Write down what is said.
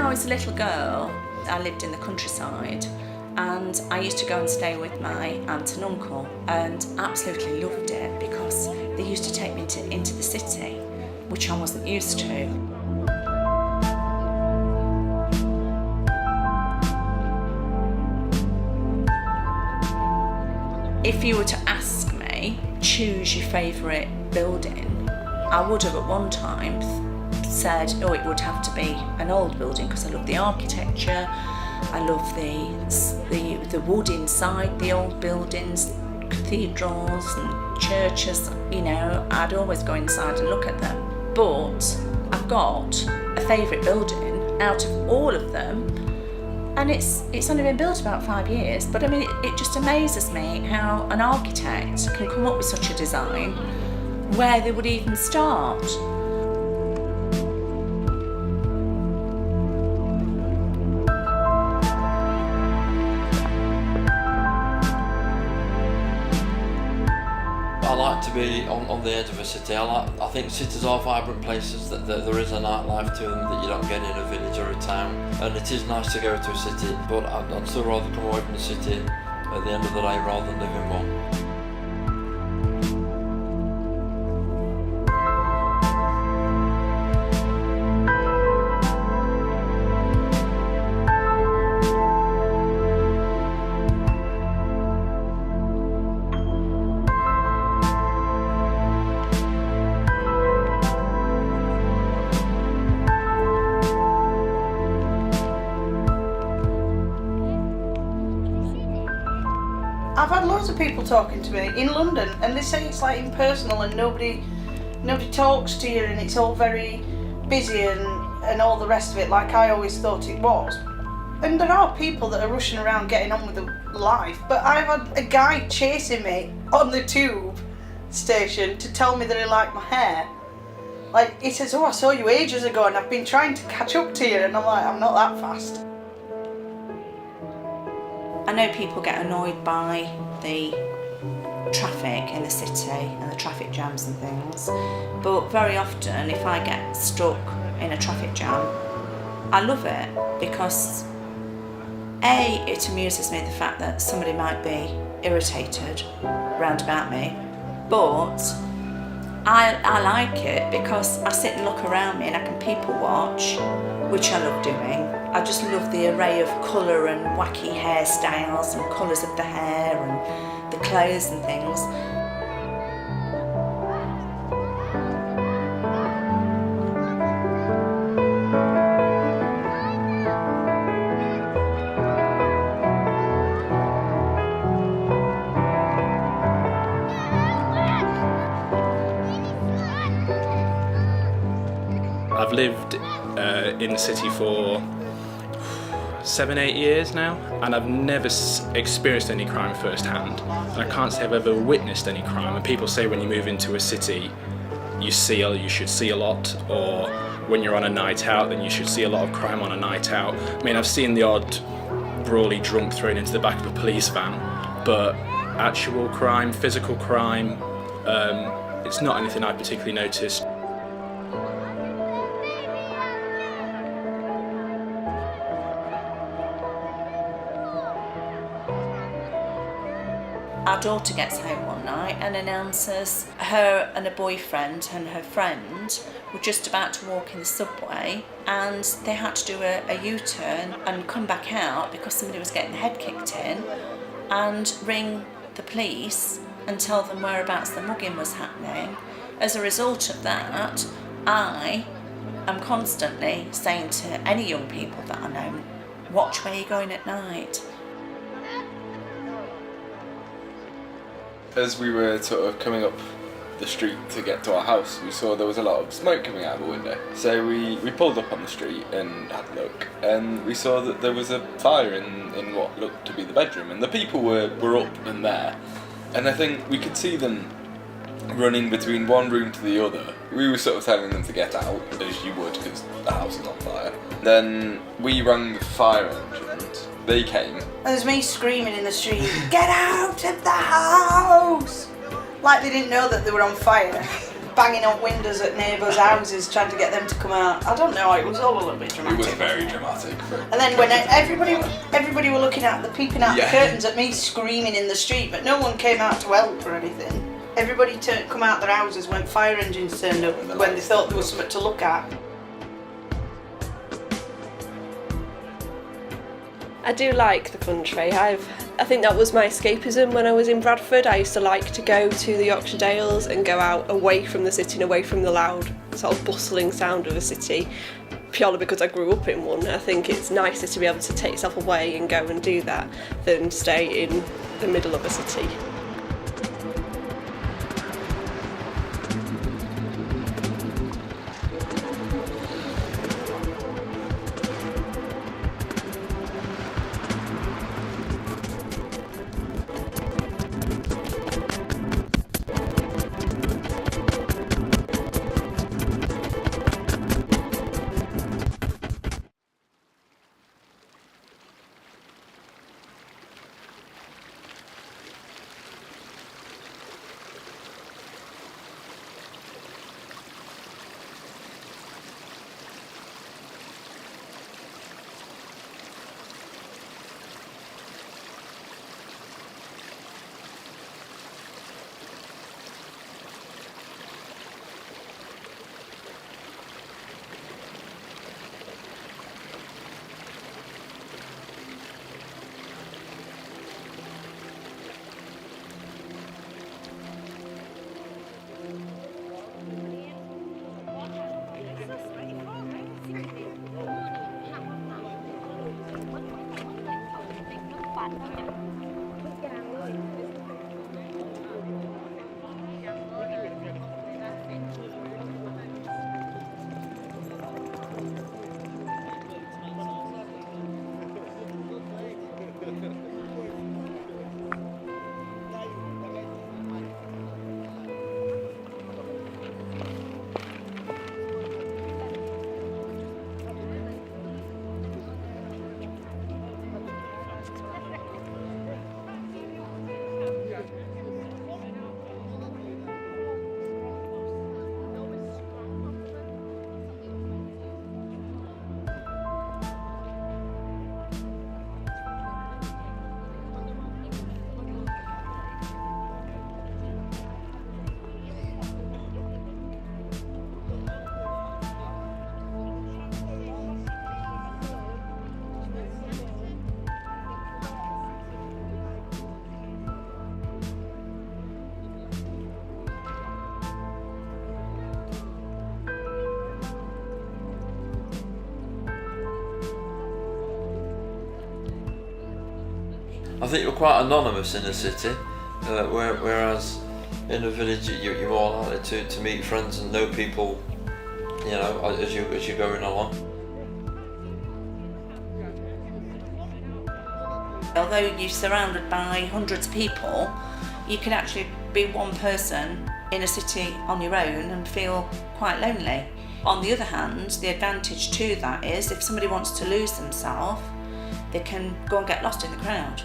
I was a little girl, I lived in the countryside, and I used to go and stay with my aunt and uncle, and absolutely loved it because they used to take me into the city, which I wasn't used to. If you were to ask me, choose your favourite building, I would have at one time said, oh, it would have to be an old building because I love the architecture, I love the wood inside the old buildings, cathedrals and churches, you know, I'd always go inside and look at them. But I've got a favourite building out of all of them, and it's only been built about 5 years, but I mean, it just amazes me how an architect can come up with such a design, where they would even start. I like to be on the edge of a city. I think cities are vibrant places, that there is a nightlife to them that you don't get in a village or a town. And it is nice to go to a city, but I'd still rather come away from the city at the end of the day rather than live in one. I've had loads of people talking to me in London, and they say it's like impersonal and nobody talks to you, and it's all very busy and all the rest of it, like I always thought it was. And there are people that are rushing around getting on with their life, but I've had a guy chasing me on the tube station to tell me that he liked my hair. Like, he says, oh, I saw you ages ago and I've been trying to catch up to you, and I'm like, I'm not that fast. I know people get annoyed by the traffic in the city and the traffic jams and things, but very often if I get stuck in a traffic jam, I love it because A, it amuses me the fact that somebody might be irritated round about me, but I like it because I sit and look around me and I can people watch, which I love doing. I just love the array of colour and wacky hairstyles and colours of the hair and the clothes and things. I've lived in the city for 7-8 years now, and I've never experienced any crime firsthand, and I can't say I've ever witnessed any crime. And people say when you move into a city you should see a lot, or when you're on a night out then you should see a lot of crime on a night out. I mean, I've seen the odd brawly drunk thrown into the back of a police van, but actual crime, physical crime, it's not anything I particularly noticed. Our daughter gets home one night and announces her and a boyfriend and her friend were just about to walk in the subway, and they had to do a U-turn and come back out because somebody was getting their head kicked in, and ring the police and tell them whereabouts the mugging was happening. As a result of that, I am constantly saying to any young people that I know, watch where you're going at night. As we were sort of coming up the street to get to our house, we saw there was a lot of smoke coming out of a window. So we pulled up on the street and had a look, and we saw that there was a fire in what looked to be the bedroom, and the people were up and there. And I think we could see them running between one room to the other. We were sort of telling them to get out, as you would, because the house is on fire. Then we rang the fire engines. They came. And there's me screaming in the street, get out of the house! Like they didn't know that they were on fire. banging on windows at neighbours' houses trying to get them to come out. I don't know, it was all a little bit It dramatic. was very dramatic. And then when everybody were looking out, peeping out Yeah. the curtains at me screaming in the street, but no one came out to help or anything. Everybody come out their houses when fire engines turned up, when they thought there was something to look at. I do like the country. I think that was my escapism when I was in Bradford. I used to like to go to the Yorkshire Dales and go out away from the city and away from the loud sort of bustling sound of a city, purely because I grew up in one. I think it's nicer to be able to take yourself away and go and do that than stay in the middle of a city. I think you're quite anonymous in a city, whereas in a village you're more likely to meet friends and know people, you know, as you're going along. Although you're surrounded by hundreds of people, you can actually be one person in a city on your own and feel quite lonely. On the other hand, the advantage to that is if somebody wants to lose themselves, they can go and get lost in the crowd.